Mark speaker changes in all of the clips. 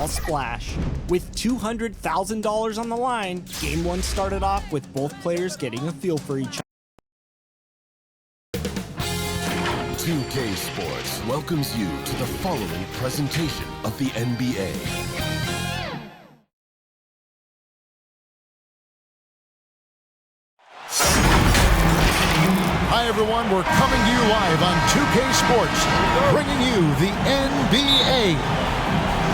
Speaker 1: splash. With $200,000 on the line, Game 1 started off with both players getting a feel for each other.
Speaker 2: 2K Sports welcomes you to the following presentation of the NBA.
Speaker 3: Hi everyone, we're coming to you live on 2K Sports, bringing you the NBA.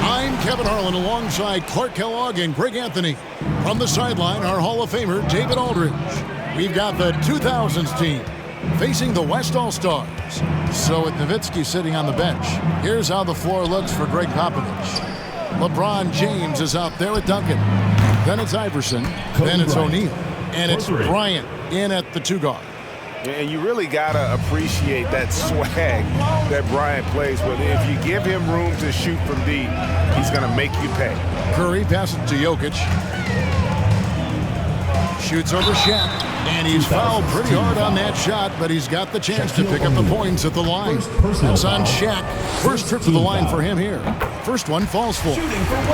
Speaker 3: I'm Kevin Harlan alongside Clark Kellogg and Greg Anthony. From the sideline, our Hall of Famer, David Aldridge. We've got the 2000s team facing the West All-Stars. So with Nowitzki sitting on the bench, here's how the floor looks for Greg Popovich. LeBron James is out there with Duncan. Then it's Iverson. Then it's O'Neal. And it's Bryant in at the 2 guard.
Speaker 4: And you really got to appreciate that swag that Bryant plays with. If you give him room to shoot from deep, he's going to make you pay.
Speaker 3: Curry passes to Jokic. Shoots over Shaq. And he's fouled pretty hard on that shot, but he's got the chance to pick up the points at the line. That's on Shaq. First trip to the line for him here. First one falls for.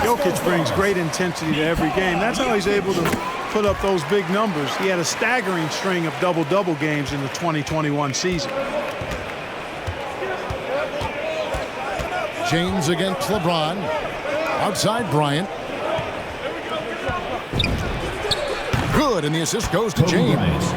Speaker 5: Jokic brings great intensity to every game. That's how he's able to put up those big numbers. He had a staggering string of double-double games in the 2021 season.
Speaker 3: James against LeBron. Outside Bryant. Good, and the assist goes to James.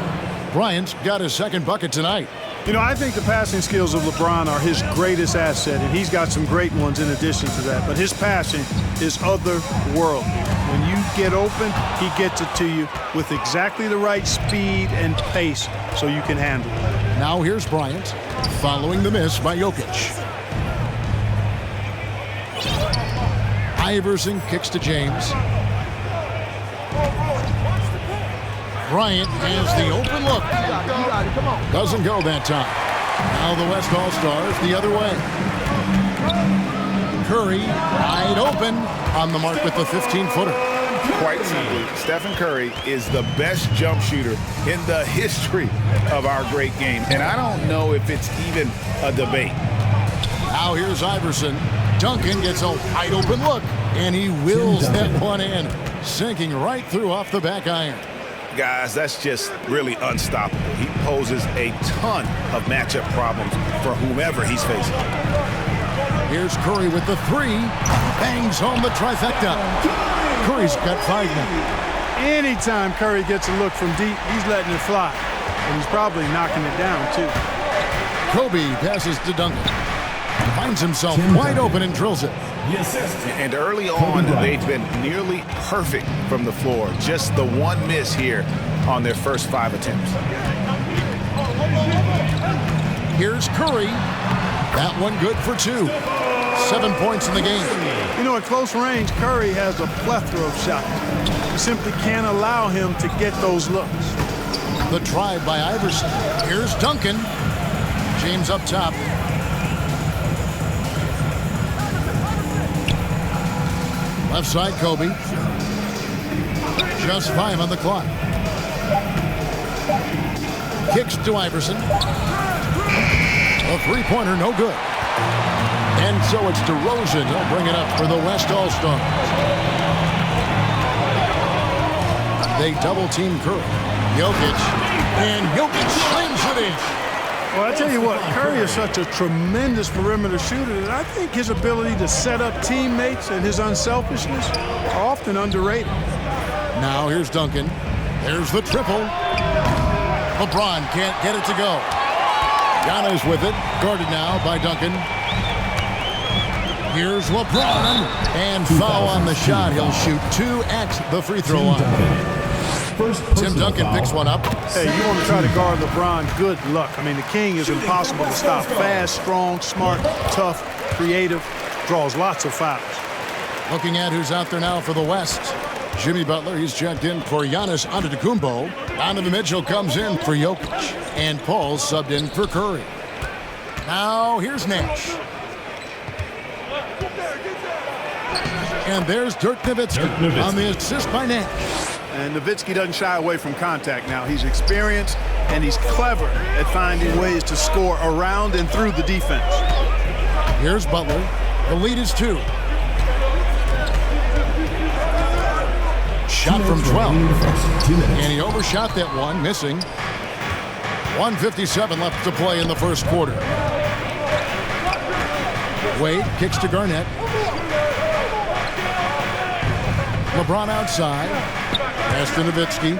Speaker 3: Bryant's got his second bucket tonight.
Speaker 5: You know, I think the passing skills of LeBron are his greatest asset, and he's got some great ones in addition to that. But his passing is otherworldly. When you get open, he gets it to you with exactly the right speed and pace so you can handle it.
Speaker 3: Now here's Bryant, following the miss by Jokic. Iverson kicks to James. Bryant has the open look. Doesn't go that time. Now the West All-Stars the other way. Curry wide open on the mark with the 15-footer.
Speaker 4: Quite simply, Stephen Curry is the best jump shooter in the history of our great game. And I don't know if it's even a debate.
Speaker 3: Now here's Iverson. Duncan gets a wide open look, and he wills that one in, sinking right through off the back iron.
Speaker 4: Guys, that's just really unstoppable. He poses a ton of matchup problems for whomever he's facing.
Speaker 3: Here's Curry with the 3. Bangs home the trifecta. Curry's got 5 now.
Speaker 5: Anytime Curry gets a look from deep, he's letting it fly. And he's probably knocking it down, too.
Speaker 3: Kobe passes to Duncan. Finds himself wide open and drills it.
Speaker 4: And early on, they've been nearly perfect from the floor. Just the one miss here on their first 5 attempts.
Speaker 3: Here's Curry. That one good for 2. 7 points in the game.
Speaker 5: You know, at close range, Curry has a plethora of shots. You simply can't allow him to get those looks.
Speaker 3: The drive by Iverson. Here's Duncan. James up top. Left side, Kobe. Just 5 on the clock. Kicks to Iverson. A 3-pointer, no good. And so it's DeRozan. He'll bring it up for the West All-Stars. They double-team Curry. Jokic. And Jokic slams it in.
Speaker 5: Well, I tell you what, Curry is such a tremendous perimeter shooter that I think his ability to set up teammates and his unselfishness are often underrated.
Speaker 3: Now here's Duncan. There's the triple. LeBron can't get it to go. Giannis with it. Guarded now by Duncan. Here's LeBron. And foul on the shot. He'll shoot 2 at the free throw line. Tim Duncan picks one up.
Speaker 5: Hey, you want to try to guard LeBron, good luck. I mean, the king is impossible to stop. Fast, strong, smart, tough, creative, draws lots of fouls.
Speaker 3: Looking at who's out there now for the West. Jimmy Butler, he's checked in for Giannis Antetokounmpo. Donovan Mitchell comes in for Jokic. And Paul subbed in for Curry. Now here's Nash. And there's Dirk Nowitzki on the assist by Nash.
Speaker 5: And Nowitzki doesn't shy away from contact now. He's experienced, and he's clever at finding ways to score around and through the defense.
Speaker 3: Here's Butler. The lead is 2. shot from 12. And he overshot that one, missing. 1:57 left to play in the first quarter. Wade kicks to Garnett. LeBron outside. Pass to Nowitzki.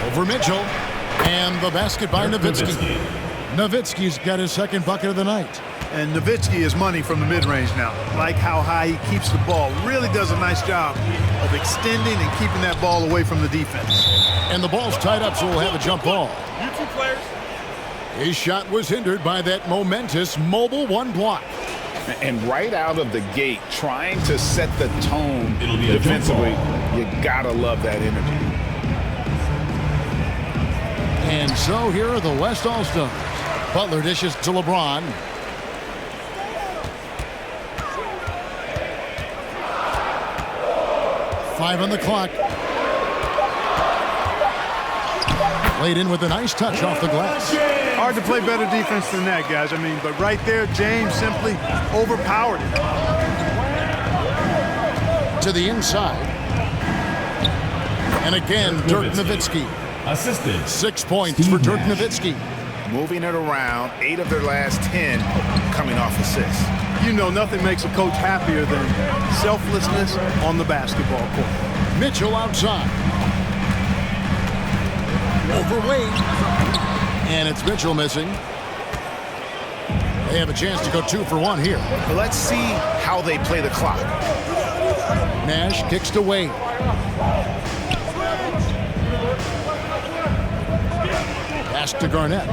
Speaker 3: Over Mitchell. And the basket by Nowitzki. Nowitzki's got his second bucket of the night.
Speaker 5: And Nowitzki is money from the mid-range now. Like how high he keeps the ball. Really does a nice job of extending and keeping that ball away from the defense.
Speaker 3: And the ball's tied up, so we'll have a jump ball.
Speaker 6: You two players.
Speaker 3: His shot was hindered by that momentous mobile one block.
Speaker 4: And right out of the gate, trying to set the tone defensively, you gotta love that energy.
Speaker 3: And so here are the West All-Stars. Butler dishes to LeBron. Five on the clock. Laid in with a nice touch off the glass.
Speaker 5: Hard to play better defense than that, guys. I mean, but right there, James simply overpowered it.
Speaker 3: To the inside. And again, Dirk Nowitzki.
Speaker 6: Assisted.
Speaker 3: 6 points for Dirk Nowitzki.
Speaker 4: Moving it around, 8 of their last 10 coming off assists.
Speaker 5: You know, nothing makes a coach happier than selflessness on the basketball court.
Speaker 3: Mitchell outside. Over Wade. And it's Mitchell missing. They have a chance to go 2 for 1 here.
Speaker 4: But let's see how they play the clock.
Speaker 3: Nash kicks to Wade. Pass to Garnett.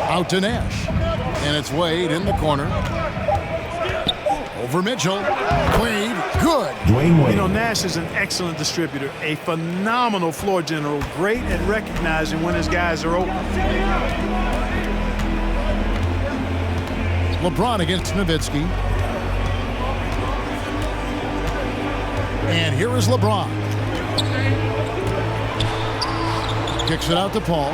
Speaker 3: Out to Nash. And it's Wade in the corner. Over Mitchell. Wade, good.
Speaker 5: You know, Nash is an excellent distributor, a phenomenal floor general, great at recognizing when his guys are open.
Speaker 3: LeBron against Nowitzki. And here is LeBron. Kicks it out to Paul.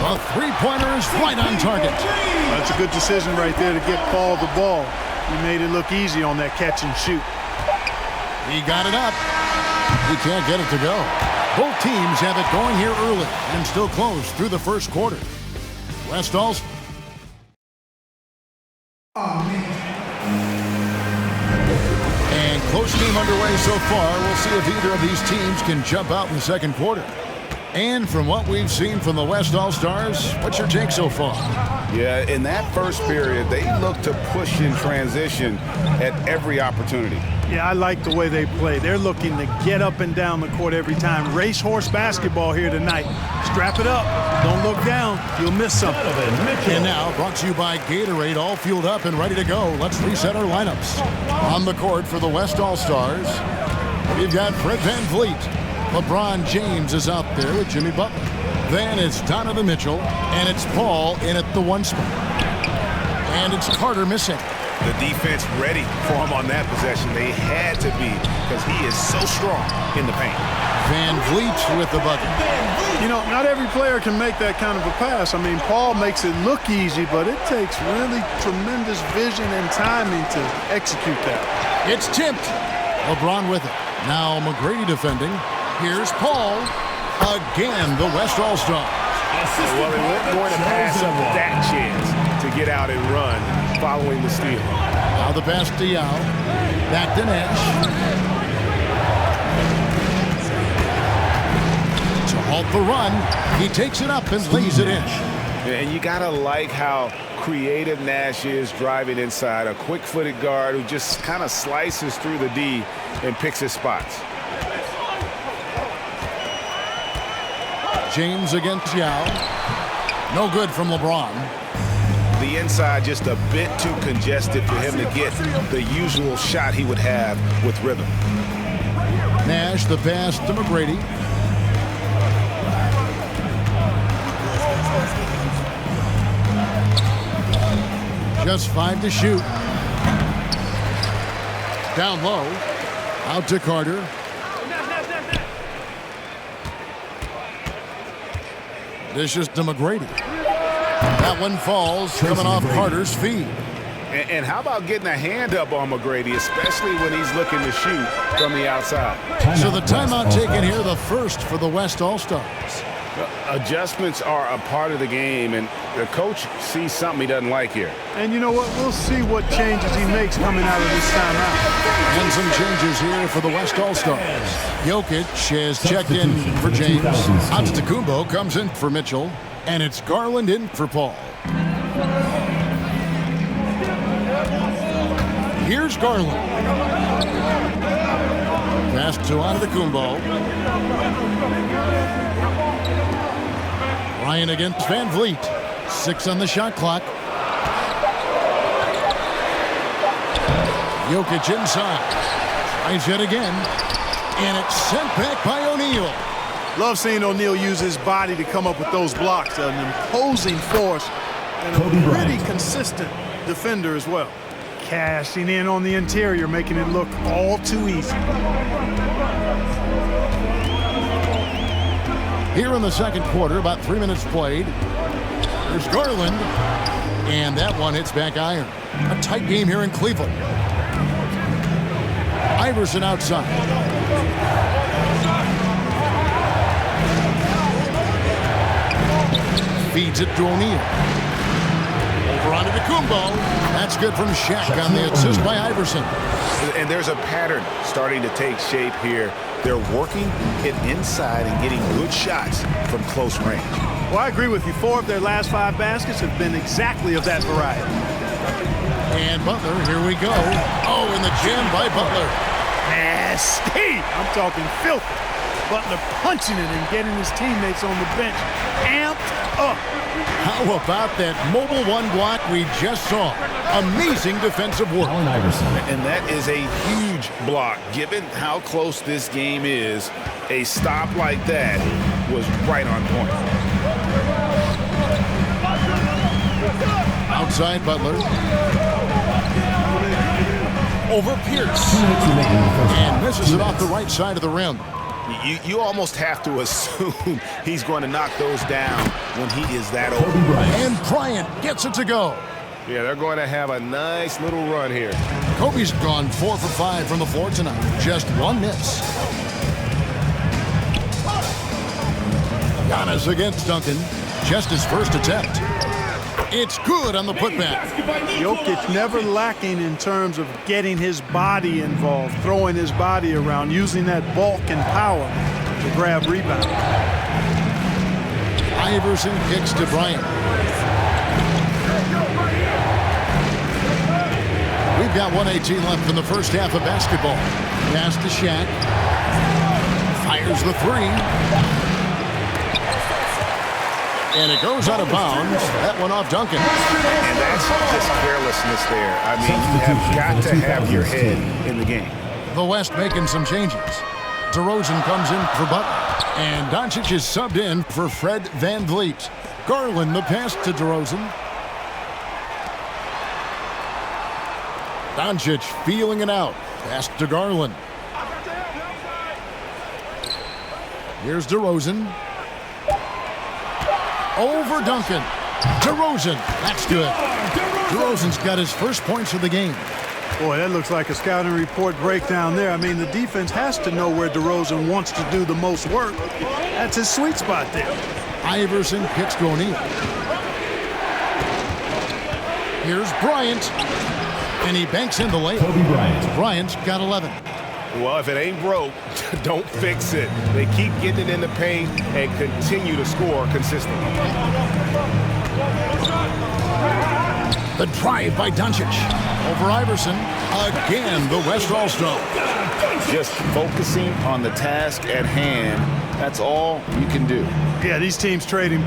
Speaker 3: A three-pointer is right on target.
Speaker 5: That's a good decision right there to get Paul the ball. He made it look easy on that catch and shoot.
Speaker 3: He got it up. He can't get it to go. Both teams have it going here early and still close through the first quarter. West All. And close game underway so far. We'll see if either of these teams can jump out in the second quarter. And from what we've seen from the West All-Stars, what's your take so far?
Speaker 4: Yeah, in that first period, they look to push in transition at every opportunity.
Speaker 5: Yeah, I like the way they play. They're looking to get up and down the court every time. Racehorse basketball here tonight. Strap it up. Don't look down. You'll miss something.
Speaker 3: And now, brought to you by Gatorade, all fueled up and ready to go. Let's reset our lineups. On the court for the West All-Stars, we've got Fred VanVleet. LeBron James is out there with Jimmy Butler. Then it's Donovan Mitchell, and it's Paul in at the 1 spot. And it's Carter missing.
Speaker 4: The defense ready for him on that possession. They had to be because he is so strong in the paint.
Speaker 3: VanVleet with the bucket.
Speaker 5: You know, not every player can make that kind of a pass. I mean, Paul makes it look easy, but it takes really tremendous vision and timing to execute that.
Speaker 3: It's tipped. LeBron with it. Now McGrady defending. Here's Paul. Again, the West All-Stars.
Speaker 4: Well, they weren't going to pass up that chance to get out and run following the steal.
Speaker 3: Now the pass to Yao. Back to Nash. To halt the run, he takes it up and lays it in.
Speaker 4: And you got to like how creative Nash is driving inside. A quick-footed guard who just kind of slices through the D and picks his spots.
Speaker 3: James against Yao. No good from LeBron.
Speaker 4: The inside just a bit too congested for him to get the usual shot he would have with rhythm.
Speaker 3: Nash, the pass to McGrady. Just 5 to shoot. Down low. Out to Carter. Dishes to McGrady. That one falls, coming off Carter's feet.
Speaker 4: And how about getting a hand up on McGrady, especially when he's looking to shoot from the outside?
Speaker 3: So the timeout taken here, the first for the West All-Stars.
Speaker 4: Adjustments are a part of the game, and the coach sees something he doesn't like here.
Speaker 5: And you know what? We'll see what changes he makes coming out of this timeout.
Speaker 3: And some changes here for the West All-Stars. Jokic has checked in for James. Antetokounmpo comes in for Mitchell. And it's Garland in for Paul. Here's Garland. Pass to Antetokounmpo. Ryan against Van Vliet. 6 on the shot clock. Jokic inside. Tries it again. And it's sent back by O'Neal.
Speaker 5: Love seeing O'Neal use his body to come up with those blocks. An imposing force and a pretty consistent defender as well. Cashing in on the interior, making it look all too easy.
Speaker 3: Here in the second quarter, about 3 minutes played. There's Garland. And that one hits back iron. A tight game here in Cleveland. Iverson outside. Feeds it to O'Neal. Over onto Antetokounmpo. That's good from Shaq on the assist by Iverson.
Speaker 4: And there's a pattern starting to take shape here. They're working it inside and getting good shots from close range.
Speaker 5: Well, I agree with you. 4 of their last 5 baskets have been exactly of that variety.
Speaker 3: And Butler, here we go. Oh, in the jam by Butler.
Speaker 5: Nasty! I'm talking filthy. Butler punching it and getting his teammates on the bench amped up.
Speaker 3: How about that mobile one block we just saw? Amazing defensive work.
Speaker 4: And that is a huge block. Given how close this game is, a stop like that was right on point.
Speaker 3: Outside Butler. Over Pierce. And misses it off the right side of the rim.
Speaker 4: You almost have to assume he's going to knock those down when he is that open.
Speaker 3: And Bryant gets it to go.
Speaker 4: Yeah, they're going to have a nice little run here.
Speaker 3: Kobe's gone 4 for 5 from the floor tonight. Just 1 miss. Giannis against Duncan. Just his first attempt. It's good on the putback.
Speaker 5: Jokic never lacking in terms of getting his body involved, throwing his body around, using that bulk and power to grab rebounds.
Speaker 3: Iverson kicks to Bryant. We've got 1:18 left in the first half of basketball. Pass to Shaq. Fires the 3. And it goes out of bounds. That one off Duncan.
Speaker 4: And that's just carelessness there. I mean, you have got to have your head in the game.
Speaker 3: The West making some changes. DeRozan comes in for Butler. And Doncic is subbed in for Fred VanVleet. Garland the pass to DeRozan. Doncic feeling it out. Pass to Garland. Here's DeRozan. Over Duncan. DeRozan. That's good. DeRozan's got his first points of the game.
Speaker 5: Boy, that looks like a scouting report breakdown there. I mean, the defense has to know where DeRozan wants to do the most work. That's his sweet spot there.
Speaker 3: Iverson kicks to O'Neal. Here's Bryant. And he banks in the layup. Bryant's got 11.
Speaker 4: Well, if it ain't broke, don't fix it. They keep getting it in the paint and continue to score consistently.
Speaker 3: The drive by Doncic. Over Iverson. Again, the West All-Star.
Speaker 4: Just focusing on the task at hand. That's all you can do.
Speaker 5: Yeah, these teams trading